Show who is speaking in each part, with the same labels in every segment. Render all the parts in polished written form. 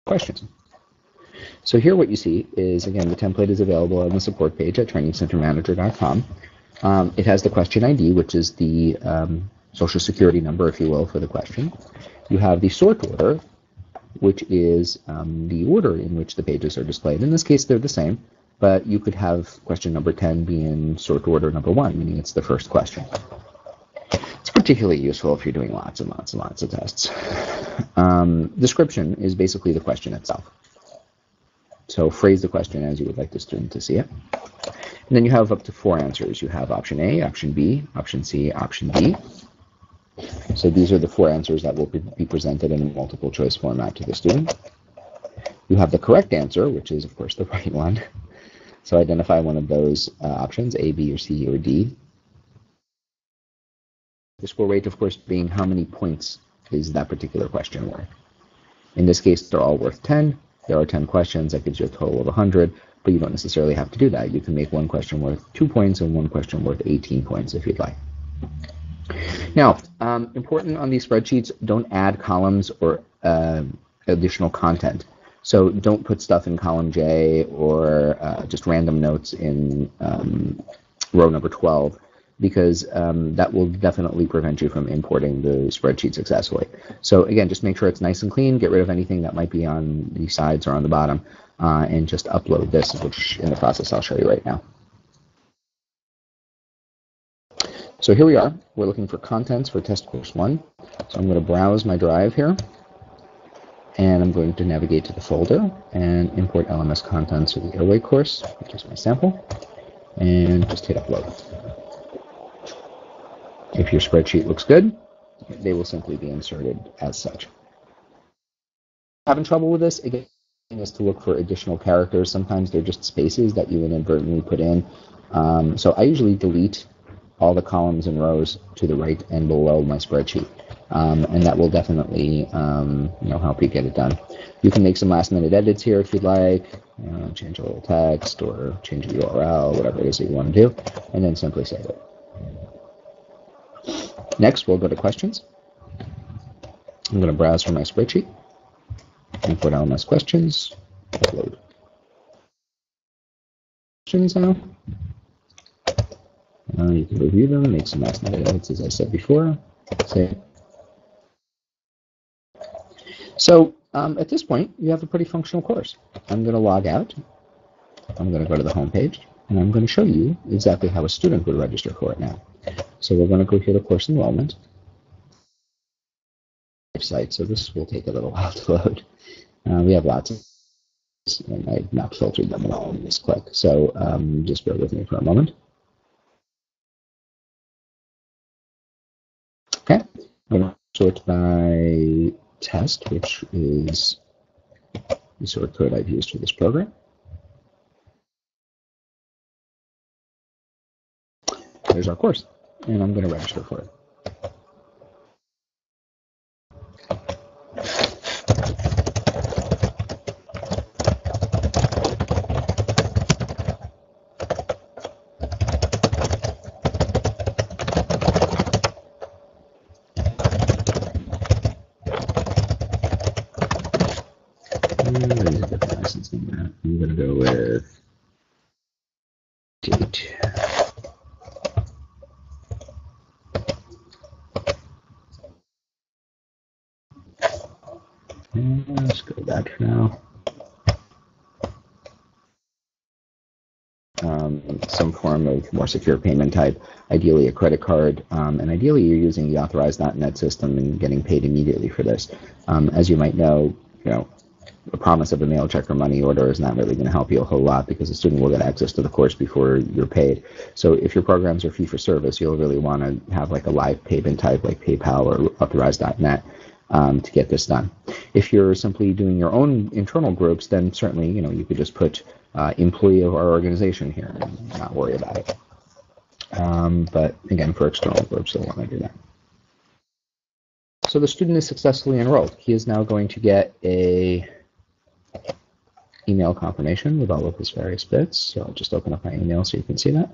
Speaker 1: questions. So here what you see is, again, the template is available on the support page at trainingcentermanager.com. It has the question ID, which is the social security number, if you will, for the question. You have the sort order, which is the order in which the pages are displayed. In this case, they're the same, but you could have question number 10 be in sort order number 1, meaning it's the first question. It's particularly useful if you're doing lots and lots and lots of tests. Description is basically the question itself. So phrase the question as you would like the student to see it. And then you have up to 4 answers. You have option A, option B, option C, option D. So these are the 4 answers that will be presented in a multiple choice format to the student. You have the correct answer, which is, of course, the right one. So identify one of those options, A, B, or C, or D. The score rate, of course, being how many points is that particular question worth. In this case, they're all worth 10. There are 10 questions. That gives you a total of 100, but you don't necessarily have to do that. You can make one question worth 2 points and one question worth 18 points if you'd like. Now, important on these spreadsheets, don't add columns or additional content. So don't put stuff in column J or just random notes in row number 12, because that will definitely prevent you from importing the spreadsheet successfully. So again, just make sure it's nice and clean, get rid of anything that might be on the sides or on the bottom, and just upload this, which in the process I'll show you right now. So here we are. We're looking for contents for test course 1. So I'm going to browse my drive here, and I'm going to navigate to the folder and import LMS contents for the airway course, which is my sample, and just hit upload. If your spreadsheet looks good, they will simply be inserted as such. Having trouble with this, again, is to look for additional characters. Sometimes they're just spaces that you inadvertently put in. So I usually delete all the columns and rows to the right and below my spreadsheet. And that will definitely help you get it done. You can make some last-minute edits here if you'd like, change a little text or change a URL, whatever it is that you want to do, and then simply save it. Next, we'll go to questions. I'm going to browse for my spreadsheet, import LMS questions, upload. Questions now. You can review them, make some last-minute edits, as I said before. Save. So at this point, you have a pretty functional course. I'm going to log out. I'm going to go to the home page, and I'm going to show you exactly how a student would register for it now. So we're going to go here to course enrollment site. So this will take a little while to load. We have lots of, and I've not filtered them at all in this click. So just bear with me for a moment. Okay, I'm going to sort by test, which is the sort code I've used for this program. There's our course, and I'm going to register for it. I'm going to go with date. And let's go back for now. Some form of more secure payment type, ideally a credit card, and ideally you're using the authorized.net system and getting paid immediately for this. As you might know, a promise of a mail check or money order is not really going to help you a whole lot because the student will get access to the course before you're paid. So if your programs are fee for service, you'll really want to have like a live payment type like PayPal or authorized.net to get this done. If you're simply doing your own internal groups, then certainly you could just put employee of our organization here and not worry about it. But again, for external groups, you'll want to do that. So the student is successfully enrolled. He is now going to get a email confirmation with all of his various bits. So I'll just open up my email so you can see that.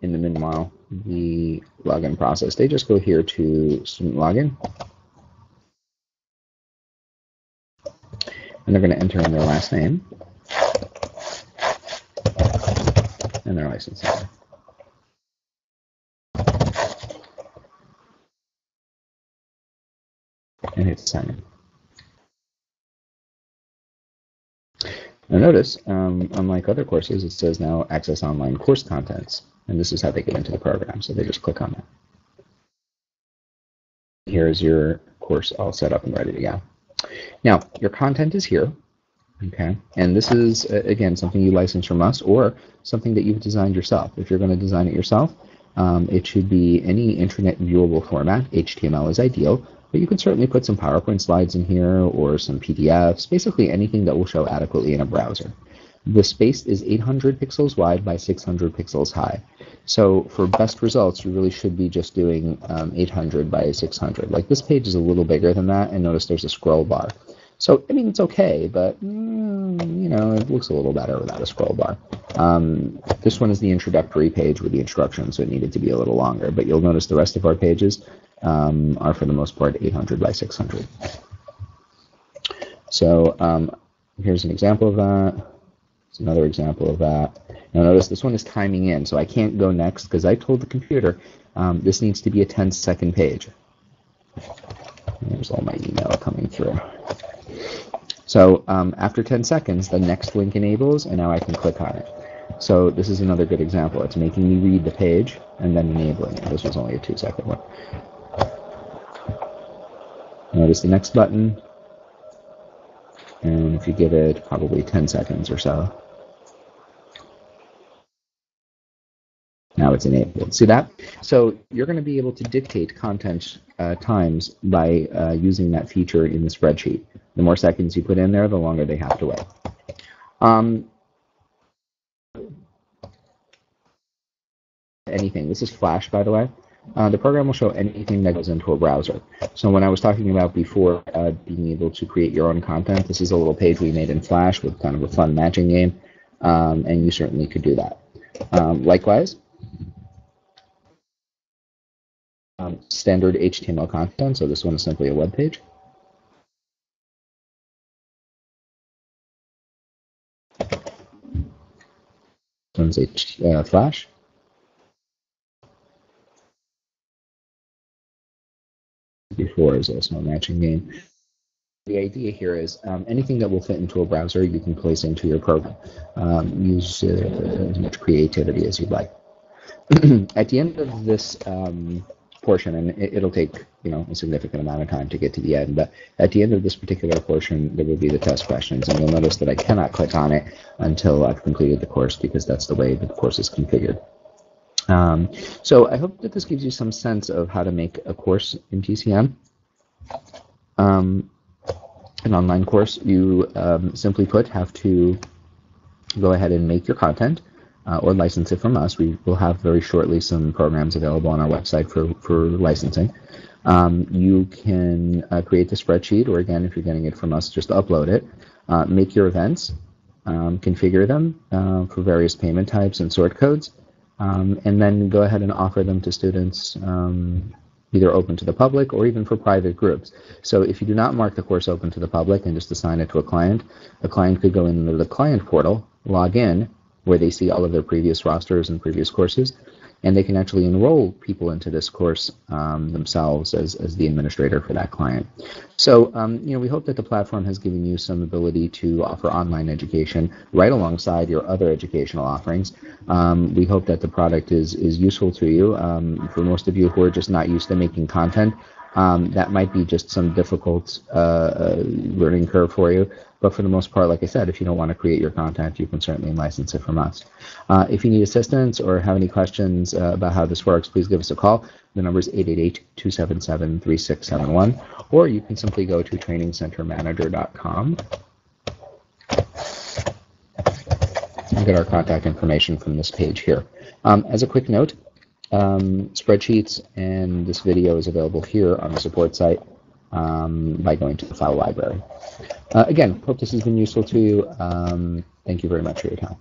Speaker 1: In the meanwhile, the login process, they just go here to student login, and they're going to enter in their last name and their license number. And hit sign in. Now notice, unlike other courses, it says now access online course contents, and this is how they get into the program. So they just click on that. Here's your course all set up and ready to go. Now, your content is here, okay? And this is, again, something you license from us or something that you've designed yourself. If you're going to design it yourself, it should be any internet viewable format. HTML is ideal, but you can certainly put some PowerPoint slides in here or some PDFs, basically anything that will show adequately in a browser. The space is 800 pixels wide by 600 pixels high. So for best results, you really should be just doing 800 by 600. Like this page is a little bigger than that, and notice there's a scroll bar. So, I mean, it's okay, but, you know, it looks a little better without a scroll bar. This one is the introductory page with the instructions, so it needed to be a little longer. But you'll notice the rest of our pages are, for the most part, 800 by 600. So here's an example of that. It's another example of that. Now notice this one is timing in, so I can't go next because I told the computer this needs to be a 10-second page. There's all my email coming through. So after 10 seconds, the next link enables, and now I can click on it. So this is another good example. It's making me read the page and then enabling it. This was only a 2-second one. Notice the next button. And if you give it probably 10 seconds or so, now it's enabled. See that? So you're going to be able to dictate content times by using that feature in the spreadsheet. The more seconds you put in there, the longer they have to wait. Anything. This is Flash, by the way. The program will show anything that goes into a browser. So when I was talking about before being able to create your own content, this is a little page we made in Flash with kind of a fun matching game, and you certainly could do that. Likewise, standard HTML content, so this one is simply a web page. This one's Flash. Before is also a matching game. The idea here is anything that will fit into a browser you can place into your program. Use as much creativity as you'd like. At the end of this portion, and it'll take a significant amount of time to get to the end, but at the end of this particular portion there will be the test questions, and you'll notice that I cannot click on it until I've completed the course because that's the way the course is configured. So I hope that this gives you some sense of how to make a course in TCM. An online course, you simply put have to go ahead and make your content or license it from us. We will have very shortly some programs available on our website for licensing. You can create the spreadsheet, or again, if you're getting it from us, just upload it. Make your events, configure them for various payment types and sort codes, and then go ahead and offer them to students, either open to the public or even for private groups. So if you do not mark the course open to the public and just assign it to a client could go into the client portal, log in, where they see all of their previous rosters and previous courses, and they can actually enroll people into this course themselves as the administrator for that client. So we hope that the platform has given you some ability to offer online education right alongside your other educational offerings. We hope that the product is useful to you. For most of you who are just not used to making content, that might be just some difficult learning curve for you. But for the most part, like I said, if you don't want to create your content, you can certainly license it from us. If you need assistance or have any questions about how this works, please give us a call. The number is 888-277-3671, or you can simply go to trainingcentermanager.com and get our contact information from this page here. As a quick note, spreadsheets and this video is available here on the support site. by going to the file library. Again, hope this has been useful to you. Thank you very much for your time.